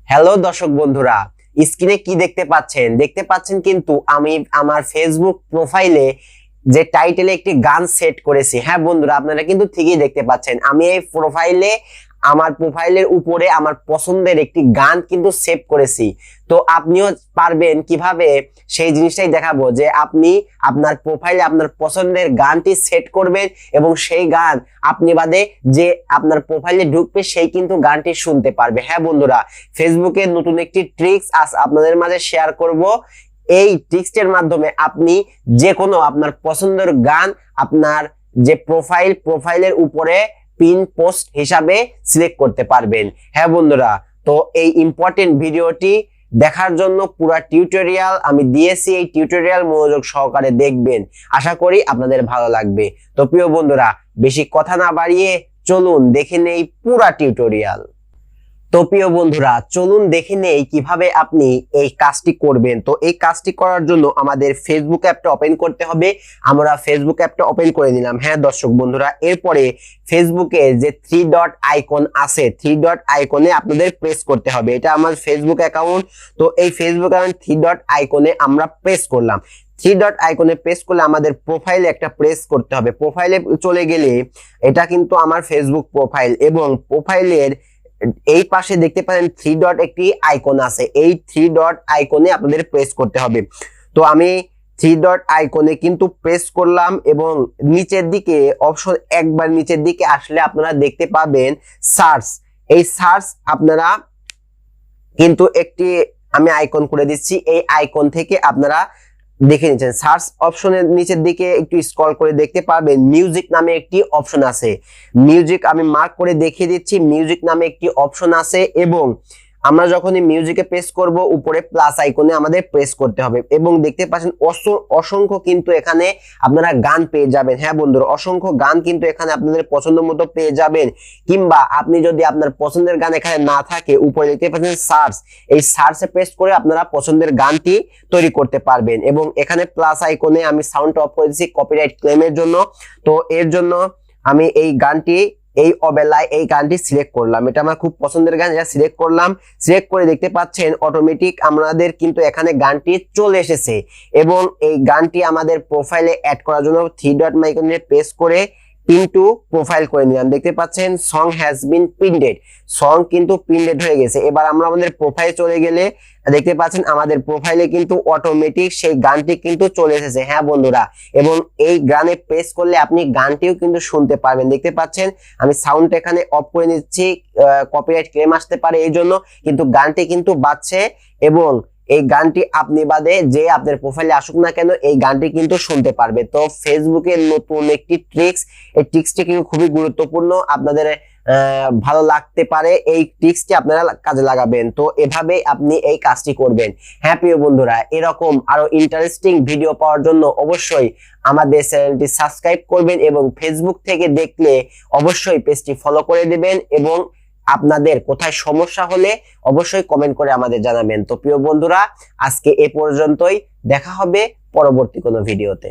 Hello দর্শক বন্ধুরা, স্ক্রিনে কি দেখতে পাচ্ছেন কিন্তু আমি আমার ফেসবুক প্রোফাইলে যে টাইটেলে একটি গান সেট করেছি। হ্যাঁ বন্ধুরা, আপনারা কিন্তু ঠিকই দেখতে পাচ্ছেন আমি এই আমার প্রোফাইলের উপরে আমার পছন্দের একটি গান কিন্তু সেভ করেছি। তো আপনিও পারবেন কিভাবে সেই জিনিসটাই দেখাবো, যে আপনি আপনার প্রোফাইলে আপনার পছন্দের গানটি সেট করবেন এবং সেই গান আপনি বাদে যে আপনার প্রোফাইলে ঢুকবে সেই কিন্তু গানটি শুনতে পারবে। হ্যাঁ বন্ধুরা, ফেসবুকে নতুন একটি ট্রিক্স আজ আপনাদের মাঝে শেয়ার করব। এই ট্রিক্সের মাধ্যমে আপনি যে কোনো আপনার পছন্দের গান আপনার যে প্রোফাইলের উপরে পিন পোস্ট হিসাবে সিলেক্ট করতে পারবেন। হ্যাঁ বন্ধুরা, তো এই ইম্পর্টেন্ট ভিডিওটি দেখার জন্য পুরো টিউটোরিয়াল আমি দিয়েছি। এই টিউটোরিয়াল মনোযোগ সহকারে দেখবেন, আশা করি আপনাদের ভালো লাগবে। তো প্রিয় বন্ধুরা, বেশি কথা না বাড়িয়ে চলুন দেখে নেই পুরো টিউটোরিয়াল। তো প্রিয় বন্ধুরা, চলুন দেখে নেই কিভাবে আপনি এই কাজটি করবেন। তো এই কাজটি করার জন্য আমাদের ফেসবুক অ্যাপটা ওপেন করতে হবে। আমরা ফেসবুক অ্যাপটা ওপেন করে নিলাম। হ্যাঁ দর্শক বন্ধুরা, এরপরে ফেসবুকে যে থ্রি ডট আইকন আছে, থ্রি ডট আইকনে আপনাদের প্রেস করতে হবে। এটা আমার ফেসবুক অ্যাকাউন্ট। তো এই ফেসবুক অ্যাকাউন্ট থ্রি ডট আইকনে আমরা প্রেস করলাম। থ্রি ডট আইকনে প্রেস করলে আমাদের প্রোফাইলে একটা প্রেস করতে হবে। প্রোফাইলে চলে গেলে এটা কিন্তু আমার ফেসবুক প্রোফাইল, এবং প্রোফাইলের এই পাশে দেখতে পারেন থ্রি ডট একটি আইকন আছে। এই থ্রি ডট আইকনে আপনাদের প্রেস করতে হবে। তো আমি থ্রি ডট আইকনে কিন্তু প্রেস করলাম, এবং নিচের দিকে অপশন একবার নিচের দিকে আসলে আপনারা দেখতে পাবেন সার্চ। এই সার্চ আপনারা কিন্তু একটি আমি আইকন করে দিচ্ছি। এই আইকন থেকে আপনারা দেখে নিচ্ছেন সার্চ অপশনের নিচের দিকে একটু স্ক্রল করে দেখতে পারবেন মিউজিক নামে একটি অপশন আছে। মিউজিক আমি মার্ক করে দেখিয়ে দিচ্ছি। মিউজিক নামে একটি অপশন আছে, এবং আমরা যখনই মিউজিকে প্রেস করব উপরে প্লাস আইকনে আমাদের প্রেস করতে হবে, এবং দেখতে পাচ্ছেন অসংখ্য কিন্তু এখানে আপনারা গান পেয়ে যাবেন। হ্যাঁ বন্ধুরা, অসংখ্য গান কিন্তু এখানে আপনাদের পছন্দ মতো পেয়ে যাবেন। কিংবা আপনি যদি আপনার পছন্দের গান এখানে না থাকে, উপরে দেখতে পাচ্ছেন সার্চ, এই সার্চে প্রেস করে আপনারা পছন্দের গানটি তৈরি করতে পারবেন। এবং এখানে প্লাস আইকনে আমি সাউন্ড অফ করে দিচ্ছি কপিরাইট ক্লেমের জন্য। তো এর জন্য আমি এই গানটি এই অবেলায় এই গানটি সিলেক্ট করলাম। এটা আমার খুব পছন্দের গান, এটা সিলেক্ট করলাম। সিলেক্ট করে দেখতে পাচ্ছেন অটোমেটিক আমাদের কিন্তু এখানে গানটি চলে এসেছে, এবং এই গানটি আমাদের প্রোফাইলে অ্যাড করার জন্য থ্রি ডট আইকনে প্রেস করে পিনটু প্রোফাইল করে নিলাম। দেখতে পাচ্ছেন সং হ্যাজ বিন পিন্ডেড, সং কিন্তু পিন্ডেড হয়ে গেছে। এবার আমরা আমাদের প্রোফাইলে চলে গেলে দেখতে পাচ্ছেন আমাদের প্রোফাইলে কিন্তু অটোমেটিক সেই গানটি কিন্তু চলে এসেছে। হ্যাঁ বন্ধুরা, এবং এই গানে প্রেস করলে আপনি গানটিও কিন্তু শুনতে পারবেন। দেখতে পাচ্ছেন আমি সাউন্ড এখানে অফ করে নিচ্ছি, কপিরাইট ক্লেম আসতে পারে এই জন্য, কিন্তু গানটি কিন্তু বাজছে, এবং এই গানটি আপনি বাদে যে আপনার প্রোফাইলে আসুক না কেন এই গানটি কিন্তু শুনতে পারবে। তো ফেসবুকের নতুন একটি ট্রিক্স, এই ট্রিক্সটি কিন্তু খুবই গুরুত্বপূর্ণ, আপনাদের ভালো লাগতে পারে। এই ট্রিক্সটি আপনারা কাজে লাগাবেন। তো এভাবে আপনি এই কাজটি করবেন। হ্যাঁ প্রিয় বন্ধুরা, এরকম আরো ইন্টারেস্টিং ভিডিও পাওয়ার জন্য অবশ্যই আমাদের চ্যানেলটি সাবস্ক্রাইব করবেন, এবং ফেসবুক থেকে দেখলে অবশ্যই পেজটি ফলো করে দেবেন, এবং আপনাদের কোথায় সমস্যা হলে অবশ্যই কমেন্ট করে আমাদের জানাবেন। তো প্রিয় বন্ধুরা, আজকে এ পর্যন্তই, দেখা হবে পরবর্তী কোনো ভিডিওতে।